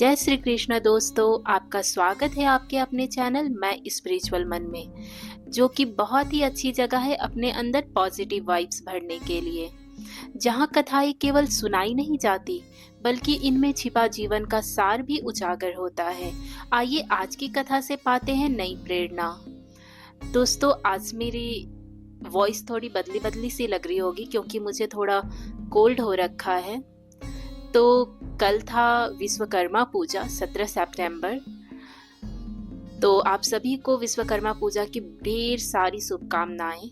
जय श्री कृष्ण दोस्तों, आपका स्वागत है आपके अपने चैनल मैं स्पिरिचुअल मन में, जो कि बहुत ही अच्छी जगह है अपने अंदर पॉजिटिव वाइब्स भरने के लिए, जहां कथाएं केवल सुनाई नहीं जाती बल्कि इनमें छिपा जीवन का सार भी उजागर होता है। आइए आज की कथा से पाते हैं नई प्रेरणा। दोस्तों, आज मेरी वॉइस थोड़ी बदली बदली सी लग रही होगी क्योंकि मुझे थोड़ा कोल्ड हो रखा है। तो कल था विश्वकर्मा पूजा 17 सितंबर। तो आप सभी को विश्वकर्मा पूजा की ढेर सारी शुभकामनाएं।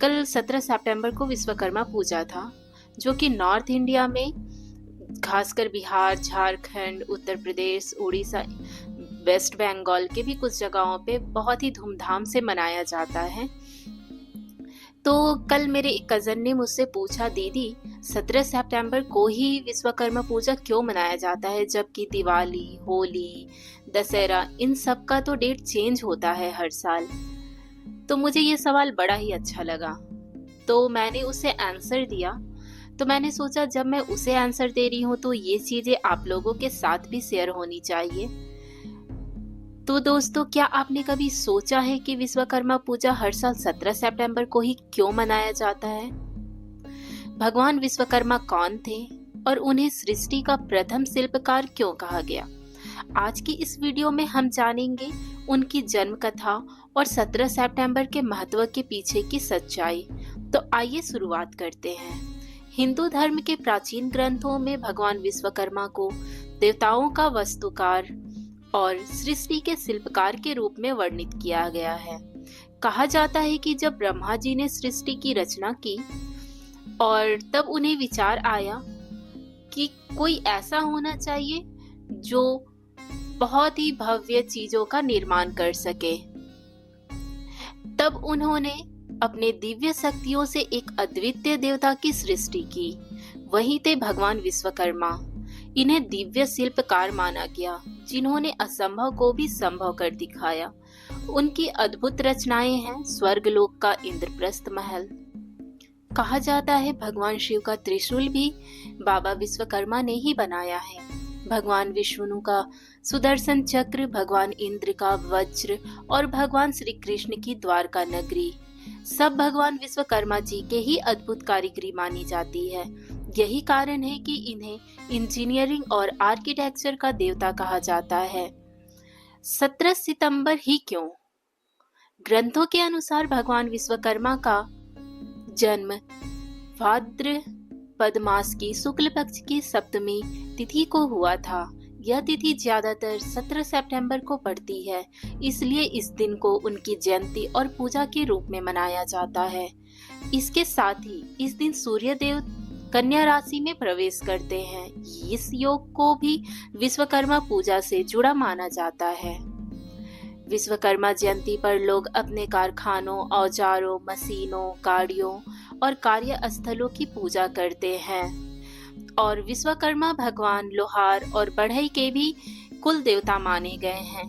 कल 17 सितंबर को विश्वकर्मा पूजा था, जो कि नॉर्थ इंडिया में खासकर बिहार, झारखंड, उत्तर प्रदेश, उड़ीसा, वेस्ट बंगाल के भी कुछ जगहों पे बहुत ही धूमधाम से मनाया जाता है। तो कल मेरे एक कज़न ने मुझसे पूछा, दीदी 17 सितंबर को ही विश्वकर्मा पूजा क्यों मनाया जाता है, जबकि दिवाली, होली, दशहरा इन सब का तो डेट चेंज होता है हर साल। तो मुझे ये सवाल बड़ा ही अच्छा लगा, तो मैंने उसे आंसर दिया। तो मैंने सोचा जब मैं उसे आंसर दे रही हूँ तो ये चीज़ें आप लोगों के साथ भी शेयर होनी चाहिए। तो दोस्तों, क्या आपने कभी सोचा है कि विश्वकर्मा पूजा हर साल 17 सितंबर को ही क्यों मनाया जाता है? भगवान विश्वकर्मा कौन थे और उन्हें सृष्टि का प्रथम शिल्पकार क्यों कहा गया? आज की इस वीडियो में हम जानेंगे उनकी जन्म कथा और 17 सितंबर के महत्व के पीछे की सच्चाई। तो आइए शुरुआत करते हैं। हिंदू धर्म के प्राचीन ग्रंथों में भगवान विश्वकर्मा को देवताओं का वास्तुकार और सृष्टि के शिल्पकार के रूप में वर्णित किया गया है। कहा जाता है कि जब ब्रह्मा जी ने सृष्टि की रचना की और तब उन्हें विचार आया कि कोई ऐसा होना चाहिए जो बहुत ही भव्य चीजों का निर्माण कर सके। तब उन्होंने अपने दिव्य शक्तियों से एक अद्वितीय देवता की सृष्टि की। वही थे भगवान विश्वकर्मा। इन्हें दिव्य शिल्पकार माना गया, जिन्होंने असंभव को भी संभव कर दिखाया। उनकी अद्भुत रचनाएं हैं स्वर्गलोक का इंद्रप्रस्थ महल। कहा जाता है भगवान शिव का त्रिशूल भी बाबा विश्वकर्मा ने ही बनाया है। भगवान विष्णु का सुदर्शन चक्र, भगवान इंद्र का वज्र और भगवान श्री कृष्ण की द्वारका नगरी सब भगवान विश्वकर्मा जी के ही अद्भुत कारीगरी मानी जाती है। यही कारण है कि इन्हें इंजीनियरिंग और आर्किटेक्चर का देवता कहा जाता है। 17 सितंबर ही क्यों? ग्रंथों के अनुसार भगवान विश्वकर्मा का जन्म भाद्रपद मास की शुक्ल पक्ष की सप्तमी तिथि को हुआ था। यह तिथि ज्यादातर 17 सितंबर को पड़ती है, इसलिए इस दिन को उनकी जयंती और पूजा के रूप में मनाया जाता है। इसके साथ ही इस दिन सूर्य देव कन्या राशि में प्रवेश करते हैं। इस योग को भी विश्वकर्मा पूजा से जुड़ा माना जाता है। विश्वकर्मा जयंती पर लोग अपने कारखानों, औजारों, मशीनों, गाड़ियों और कार्यस्थलों की पूजा करते हैं। और विश्वकर्मा भगवान लोहार और बढ़ई के भी कुल देवता माने गए हैं।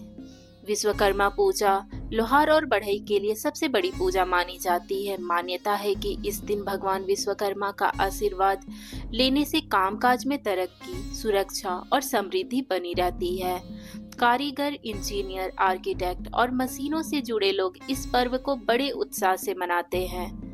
विश्वकर्मा पूजा लोहार और बढ़ई के लिए सबसे बड़ी पूजा मानी जाती है। मान्यता है कि इस दिन भगवान विश्वकर्मा का आशीर्वाद लेने से कामकाज में तरक्की, सुरक्षा और समृद्धि बनी रहती है। कारीगर, इंजीनियर, आर्किटेक्ट और मशीनों से जुड़े लोग इस पर्व को बड़े उत्साह से मनाते हैं।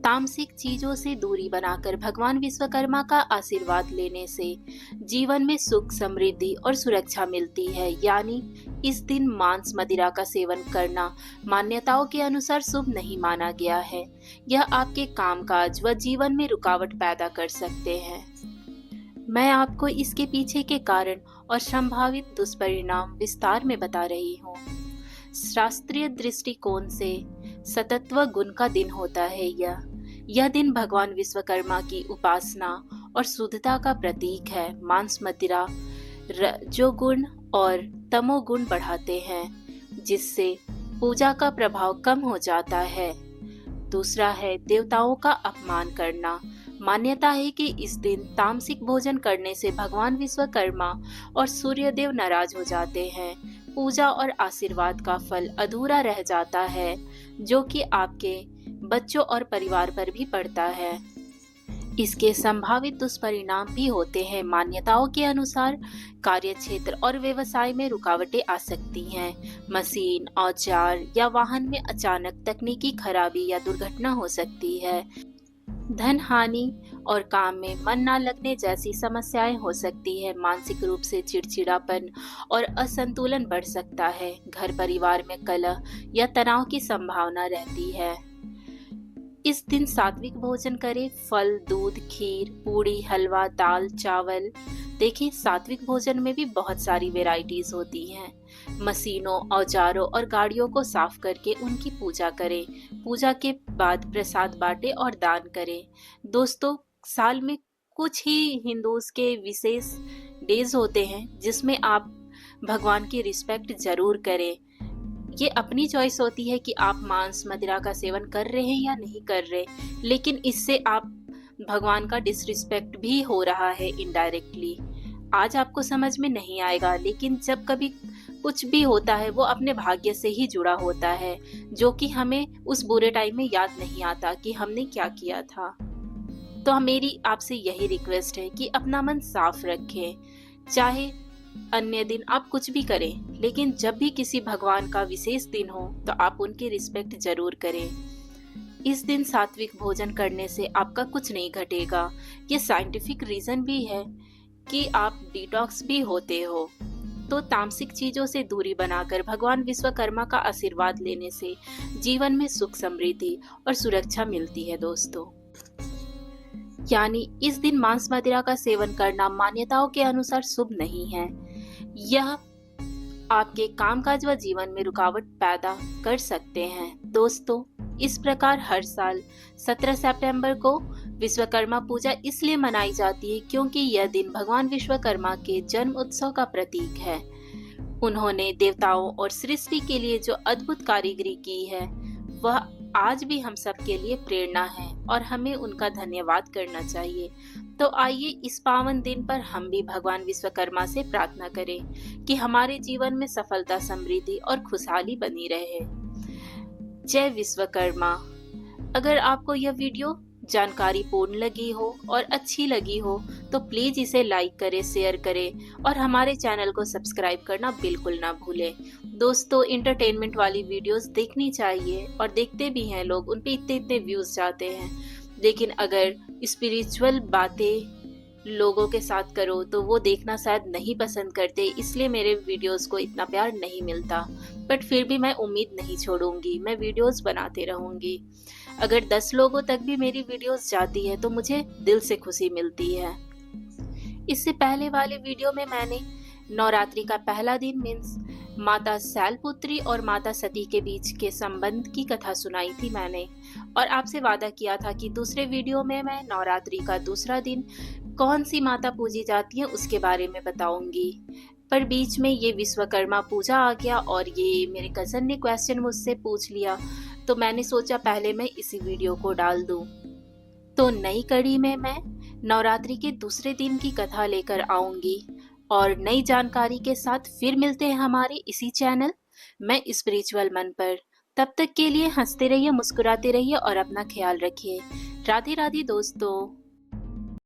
तामसिक चीजों से दूरी बनाकर भगवान विश्वकर्मा का आशीर्वाद लेने से जीवन में सुख, समृद्धि और सुरक्षा मिलती है। यानी इस दिन मांस मदिरा का सेवन करना मान्यताओं के अनुसार शुभ नहीं माना गया है। यह आपके कामकाज व जीवन में रुकावट पैदा कर सकते हैं। मैं आपको इसके पीछे के कारण और संभावित दुष्परिणाम विस्तार में बता रही हूँ। शास्त्रीय दृष्टिकोण से सतत्व गुण का दिन होता है। यह दिन भगवान विश्वकर्मा की उपासना और शुद्धता का प्रतीक है। मांस मदिरा रजोगुण और तमोगुण बढ़ाते हैं, जिससे पूजा का प्रभाव कम हो जाता है। दूसरा है देवताओं का अपमान करना। मान्यता है कि इस दिन तामसिक भोजन करने से भगवान विश्वकर्मा और सूर्यदेव नाराज हो जाते हैं। पूजा और आशीर्वाद का फल अधूरा रह जाता है, जो कि आपके बच्चों और परिवार पर भी पड़ता है। इसके संभावित दुष्परिणाम भी होते हैं। मान्यताओं के अनुसार कार्यक्षेत्र और व्यवसाय में रुकावटें आ सकती हैं। मशीन, औजार या वाहन में अचानक तकनीकी खराबी या दुर्घटना हो सकती है। धन हानि और काम में मन ना लगने जैसी समस्याएं हो सकती है। मानसिक रूप से चिड़चिड़ापन और असंतुलन बढ़ सकता है। घर परिवार में कलह या तनाव की संभावना रहती है। इस दिन सात्विक भोजन करें। फल, दूध, खीर, पूड़ी, हलवा, दाल, चावल। देखिए, सात्विक भोजन में भी बहुत सारी वैरायटीज होती हैं। मशीनों, औजारों और गाड़ियों को साफ करके उनकी पूजा करें। पूजा के बाद प्रसाद बांटें और दान करें। दोस्तों, साल में कुछ ही हिंदूज के विशेष डेज होते हैं जिसमें आप भगवान की रिस्पेक्ट जरूर करें। ये अपनी चॉइस होती है कि आप मांस मदिरा का सेवन कर रहे हैं या नहीं कर रहे, लेकिन इससे आप भगवान का डिसरिस्पेक्ट भी हो रहा है इनडायरेक्टली। आज आपको समझ में नहीं आएगा, लेकिन जब कभी कुछ भी होता है वो अपने भाग्य से ही जुड़ा होता है, जो कि हमें उस बुरे टाइम में याद नहीं आता कि हमने क्या किया था। तो मेरी आपसे यही रिक्वेस्ट है कि अपना मन साफ रखें। चाहे अन्य दिन आप कुछ भी करें, लेकिन जब भी किसी भगवान का विशेष दिन हो तो आप उनकी रिस्पेक्ट जरूर करें। इस दिन सात्विक भोजन करने से आपका कुछ नहीं घटेगा। ये साइंटिफिक रीजन भी है कि आप डिटॉक्स भी होते हो। तो तामसिक चीजों से दूरी बनाकर भगवान विश्वकर्मा का आशीर्वाद लेने से जीवन में सुख, समृद्धि और सुरक्षा मिलती है दोस्तों। यानी इस दिन मांस मदिरा का सेवन करना मान्यताओं के अनुसार शुभ नहीं है। यह आपके कामकाज व जीवन में रुकावट पैदा कर सकते हैं। दोस्तों, इस प्रकार हर साल 17 सितंबर को विश्वकर्मा पूजा इसलिए मनाई जाती है क्योंकि यह दिन भगवान विश्वकर्मा के जन्म उत्सव का प्रतीक है। उन्होंने देवताओं और सृष्टि के लिए जो अद्भुत कारीगरी की है वह आज भी हम सब के लिए प्रेरणा है और हमें उनका धन्यवाद करना चाहिए। तो आइए इस पावन दिन पर हम भी भगवान विश्वकर्मा से प्रार्थना करें कि हमारे जीवन में सफलता, समृद्धि और खुशहाली बनी रहे। जय विश्वकर्मा। अगर आपको यह वीडियो जानकारी पूर्ण लगी हो और अच्छी लगी हो तो प्लीज इसे लाइक करें, शेयर करें और हमारे चैनल को सब्सक्राइब करना बिल्कुल ना भूलें। दोस्तों, एंटरटेनमेंट वाली वीडियोस देखनी चाहिए और देखते भी हैं लोग, उन पे इतने व्यूज जाते हैं। लेकिन अगर स्पिरिचुअल बातें लोगों के साथ करो तो वो देखना शायद नहीं पसंद करते, इसलिए मेरे वीडियोस को इतना प्यार नहीं मिलता। बट फिर भी मैं उम्मीद नहीं छोड़ूंगी, मैं वीडियोस बनाते रहूंगी। अगर 10 लोगों तक भी मेरी वीडियोस जाती है तो मुझे दिल से खुशी मिलती है। इससे पहले वाले वीडियो में मैंने नवरात्रि का पहला दिन मीन्स माता शैलपुत्री और माता सती के बीच के संबंध की कथा सुनाई थी मैंने, और आपसे वादा किया था कि दूसरे वीडियो में मैं नवरात्रि का दूसरा दिन कौन सी माता पूजी जाती है उसके बारे में बताऊंगी। पर बीच में ये विश्वकर्मा पूजा आ गया और ये मेरे कजन ने क्वेश्चन मुझसे पूछ लिया, तो मैंने सोचा पहले मैं इसी वीडियो को डाल दूं। तो नई कड़ी में मैं नवरात्रि के दूसरे दिन की कथा लेकर आऊंगी और नई जानकारी के साथ फिर मिलते हैं हमारे इसी चैनल मैं स्पिरिचुअल मन पर। तब तक के लिए हंसते रहिए, मुस्कुराते रहिए और अपना ख्याल रखिए। राधे राधे दोस्तों।